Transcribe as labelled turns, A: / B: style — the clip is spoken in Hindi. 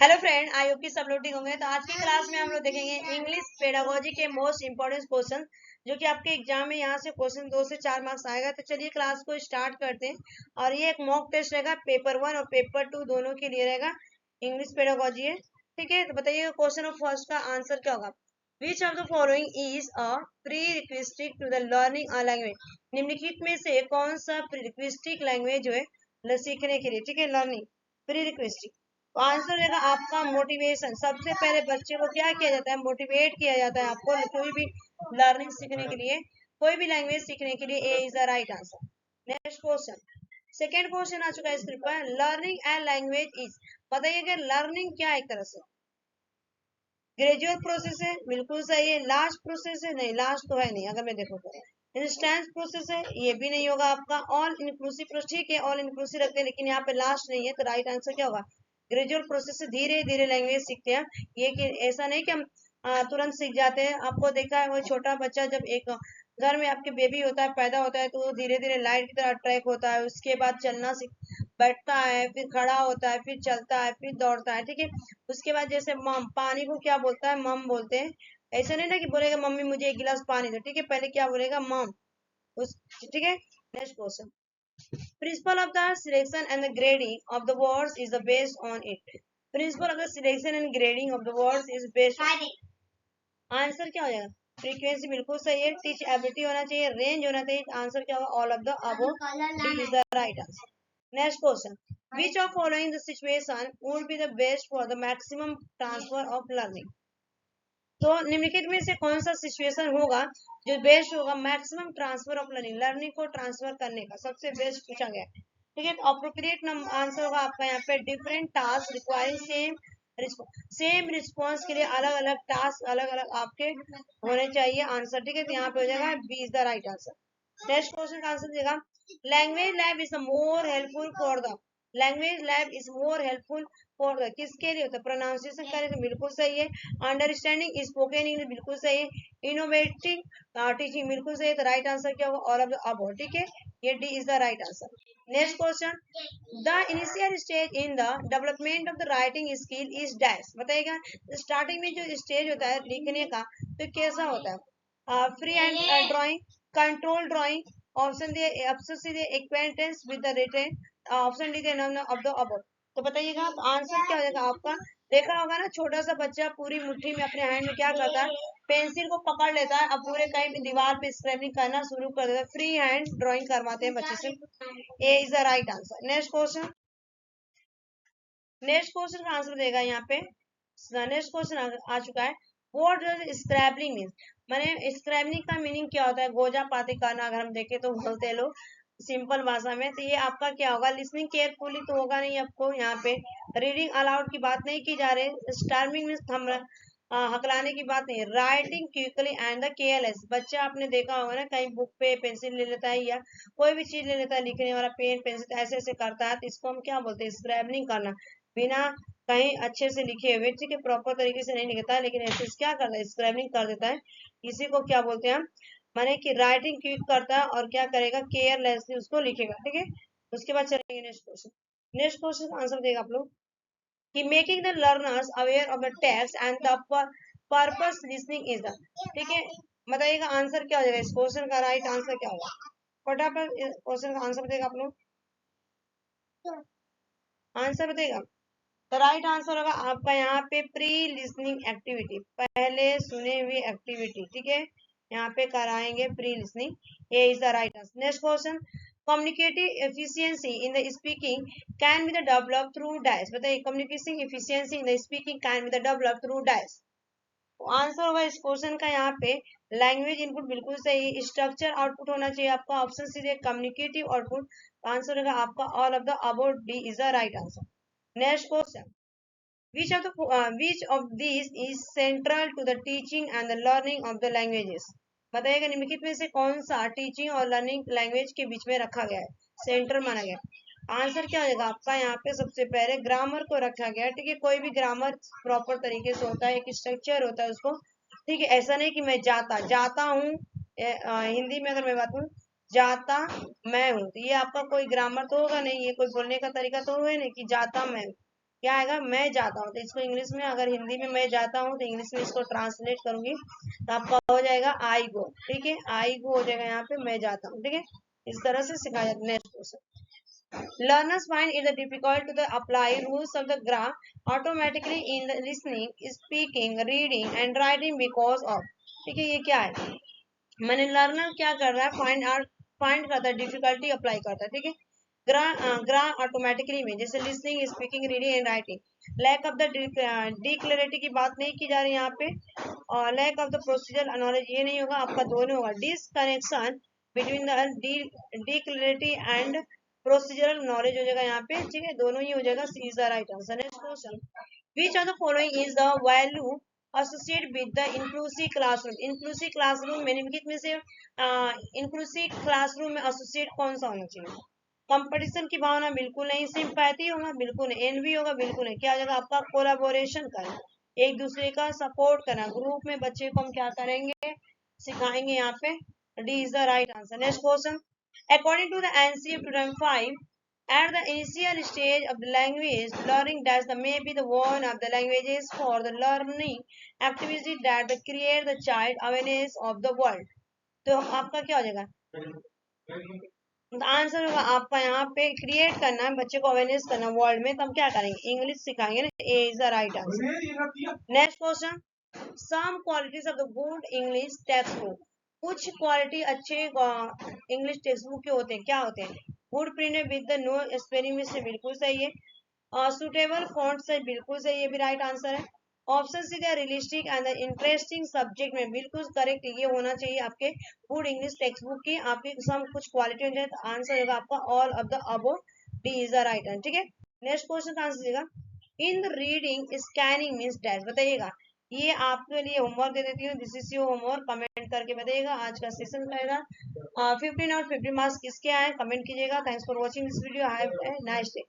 A: हेलो फ्रेंड, आई होप कि सब लोग ठीक होंगे। तो आज की क्लास में हम लोग देखेंगे इंग्लिश पेडागोजी के मोस्ट इंपोर्टेंट क्वेश्चन, जो कि आपके एग्जाम में यहाँ से क्वेश्चन 2 से 4 मार्क्स आएगा। तो चलिए क्लास को स्टार्ट करते हैं। और ये एक मॉक टेस्ट रहेगा, पेपर 1 और पेपर 2 दोनों के लिए रहेगा। इंग्लिश पेडागोजी है, ठीक है। तो बताइए क्वेश्चन ऑफ फर्स्ट का आंसर क्या होगा। Which of the following is a prerequisite to the learning a language. निम्नलिखित में से कौन सा प्री रिक्विस्टिक लैंग्वेज जो है सीखने के लिए, ठीक है, लर्निंग प्री रिक्विस्टिक। तो आंसर रहेगा आपका मोटिवेशन। सबसे पहले बच्चे को क्या किया जाता है, मोटिवेट किया जाता है आपको कोई भी लर्निंग सीखने के लिए, कोई भी लैंग्वेज सीखने के लिए। A is the right answer. Next question, second question आ चुका है स्क्रीन पर। लर्निंग एंड लैंग्वेज इज, बताइएगा लर्निंग क्या है एक तरह से। ग्रेजुअल प्रोसेस है, बिल्कुल सही है। लास्ट प्रोसेस है, नहीं लास्ट तो है नहीं, अगर मैं देखो तो। इंस्टेंस प्रोसेस है, ये भी नहीं होगा आपका। ऑल इंक्लूसिव, ठीक है, ऑल इंक्लूसिव रखते हैं, लेकिन यहाँ पे लास्ट नहीं है। तो राइट आंसर क्या होगा, ग्रेजुअल प्रोसेस से धीरे धीरे लैंग्वेज सीखते हैं। ये कि ऐसा नहीं कि हम तुरंत सीख जाते हैं। आपको देखा है वो छोटा बच्चा जब एक घर में आपके बेबी होता है, पैदा होता है, तो वो धीरे धीरे लाइट की तरह अट्रैक्ट होता है। उसके बाद चलना सीख बैठता है, फिर खड़ा होता है, फिर चलता है, फिर दौड़ता है, ठीक है। उसके बाद जैसे मम, पानी को क्या बोलता है, मम बोलते हैं। ऐसा नहीं ना कि बोलेगा मम्मी मुझे एक गिलास पानी दो, ठीक है, पहले क्या बोलेगा, मम। उस, ठीक है। Next question, principle of the selection and the grading of the words is based on it. Principle of the selection and grading of the words is based, answer क्या हो जाएगा, फ्रीक्वेंसी, बिल्कुल सही है। टीच एबिलिटी होना चाहिए, रेंज होना चाहिए। आंसर क्या होगा, all of the above, D is the right answer. Next question, which of following the situation would be the best for the maximum transfer of learning। तो निम्नलिखित में से कौन सा सिचुएशन होगा जो बेस्ट होगा maximum transfer of learning, learning को ट्रांसफर करने का सबसे बेस्ट पूछा गया है, ठीक है। अप्रोप्रिएट आंसर होगा आपका यहाँ पे different task requiring same response के लिए अलग अलग टास्क अलग अलग आपके होने चाहिए आंसर, ठीक है। तो यहाँ पे हो जाएगा B is the right answer. Next question का आंसर देगा, language lab is more helpful for the, language lab is more helpful for the, किसके लिए होता है, प्रोनाउंसिएशन करें तो बिल्कुल सही है। अंडरस्टैंडिंग स्पोकन इंग्लिश, बिल्कुल सही है। इनोवेटिंग टीचिंग, बिल्कुल सही है। तो राइट आंसर क्या होगा, ऑल ऑफ द अबव, ठीक है। ये D is the right answer. Next question, the initial stage in the development of the writing skill is dash, बताइएगा स्टार्टिंग में जो स्टेज होता है लिखने का तो कैसा होता है, free hand drawing, control drawing, option दिए, ऑप्शन सी दिए acquaintance with the written, option D none of the the अबव। तो बताइएगा आंसर क्या हो जाएगा आपका। देखा होगा ना, छोटा सा बच्चा पूरी मुट्ठी में अपने हैंड में क्या करता है, पेंसिल को पकड़ लेता है, अब पूरे कहीं भी दीवार पे स्क्रैपिंग करना शुरू कर देता है। फ्री हैंड ड्राइंग करवाते हैं बच्चे से। A is the right answer. Next question, next question का आंसर देगा यहाँ पे। नेक्स्ट क्वेश्चन आ चुका है, व्हाट डज स्क्रैबलिंग मीन, माने स्क्रैबलिंग का मीनिंग क्या होता है, गोजा पाती करना, अगर हम देखें तो बोलते हैं लोग सिंपल भाषा में। तो ये आपका क्या होगा, लिसनिंग केयरफुली तो होगा नहीं आपको यहाँ पे। रीडिंग अलाउड की बात नहीं की जा रही। स्टार्मिंग मीन थम हकलाने की बात नहीं। Writing quickly and the careless, बच्चा आपने देखा होगा ना कहीं बुक पे पेंसिल ले लेता है या कोई भी चीज ले लेता है लिखने वाला, पेन पेंसिल ऐसे ऐसे करता है, तो इसको हम क्या बोलते हैं, स्क्रैबलिंग करना। बिना कहीं अच्छे से लिखे हुए, ठीक है, प्रॉपर तरीके से नहीं लिखता है, लेकिन ऐसे क्या करता है, स्क्रैबलिंग कर देता है। इसी को क्या बोलते हैं हम, माने कि राइटिंग क्विक करता है और क्या करेगा, केयरलेसली उसको लिखेगा, ठीक है। उसके बाद चलेंगे next question. Next question answer देगा आप लोग कि making the learners aware of the text and the purpose listening is the, ठीक है। बताइएगा आंसर क्या हो जाएगा, इस क्वेश्चन का राइट आंसर क्या होगा, फटाफट क्वेश्चन का आंसर देगा आप लोग, आंसर बताइएगा। तो राइट आंसर होगा आपका यहाँ पे प्री लिसनिंग एक्टिविटी, पहले सुने हुए एक्टिविटी, ठीक है, यहाँ पे कराएंगे प्री लिसनिंग। ये is the right answer. Next question, communicative efficiency in the speaking can be the develop through dice, बताइए communication efficiency in the speaking can be the develop through dice. Answer होगा इस क्वेश्चन का यहाँ पे लैंग्वेज इनपुट, बिल्कुल सही। स्ट्रक्चर आउटपुट होना चाहिए आपका, option C communicative output. Answer होगा आपका all of the above, D is the right answer. Next question, which of these is central to the teaching and the learning of the languages, बताइएगा निम्नलिखित में से कौन सा टीचिंग और लर्निंग लैंग्वेज के बीच में रखा गया है, सेंटर माना गया। आंसर क्या हो जाएगा आपका यहाँ पे, सबसे पहले ग्रामर को रखा गया है, ठीक है। कोई भी ग्रामर प्रॉपर तरीके से होता है, एक स्ट्रक्चर होता है उसको, ठीक है। ऐसा नहीं कि मैं जाता जाता हूँ, हिंदी में अगर मैं बात हूँ जाता मैं हूँ, तो ये आपका कोई ग्रामर तो होगा नहीं, ये कोई बोलने का तरीका तो है नहीं कि जाता मैं हूँ, क्या आएगा, मैं जाता हूँ। तो इसको इंग्लिश में, अगर हिंदी में मैं जाता हूँ तो इंग्लिश में इसको ट्रांसलेट करूंगी तो आपका हो जाएगा आई गो। ठीक है, आई गो हो जाएगा यहाँ पे मैं जाता हूँ। ठीक है, इस तरह से सिखाया जाता है। Next question, learners find it difficult to apply rules of the grammar automatically in the listening, speaking, reading and writing because of। ठीक है, ये क्या है, मैंने लर्नर क्या कर रहा है, फाइंड करता है, डिफिकल्टी अप्लाई करता है। ठीक है, ग्रा ऑटोमेटिकली में, जैसे listening, speaking, reading and writing. Lack of the declarative की बात नहीं की जा रही है यहाँ पे, और lack of the procedure knowledge ये नहीं होगा, आपका दोनों होगा। Disconnection between the declarative and procedural knowledge हो जाएगा यहाँ पे। ठीक है, दोनों ही हो जाएगा। C is the right answer. Next question, which of the following is the value associate with the inclusive classroom. Inclusive classroom निम्नलिखित में से इंक्लूसिव क्लासरूम में एसोसिएट कौन सा होना चाहिए। कंपटीशन की भावना बिल्कुल नहीं, सिंपैथी होगा बिल्कुल नहीं, एनवी होगा बिल्कुल नहीं। क्या हो जाएगा आपका, कोलैबोरेशन करना, एक दूसरे का सपोर्ट करना, ग्रुप में बच्चे को हम क्या करेंगे, सिखाएंगे यहाँ पे। D is the right answer. Next question, according to the NCF 2005, at the initial stage of the language learning dash the may be the one of the languages for the learning activity that create the child awareness of the world। तो आपका क्या हो जाएगा, आंसर होगा आपका यहाँ पे क्रिएट करना है, बच्चे को अवेयरनेस करना वर्ल्ड में, तो हम क्या करेंगे, इंग्लिश सिखाएंगे ना। A is the right answer. Next question, some qualities of the good English text book. कुछ क्वालिटी अच्छे इंग्लिश टेक्स्ट बुक के होते हैं, क्या होते हैं, good print with the no spelling से बिल्कुल सही है, सुटेबल फॉन्ट से बिल्कुल सही, ये भी राइट आंसर है। Option C realistic and interesting subject में बिल्कुल करेक्ट ये होना चाहिए आपके गुड इंग्लिश टेक्स्ट बुक की। आपकी सम कुछ क्वालिटी हो जाए तो आंसर होगा आपका all of the above. D is the right answer. ठीक है, नेक्स्ट क्वेश्चन का आंसर देगा, in the reading scanning means dash, बताइएगा। ये आपके लिए होमवर्क दे देती हूँ, this is your homework, comment करके बताइएगा। आज का सेशन रहेगा 15 और 50 मार्क्स किसके आए कमेंट कीजिएगा। Thanks for watching this video, have a nice day.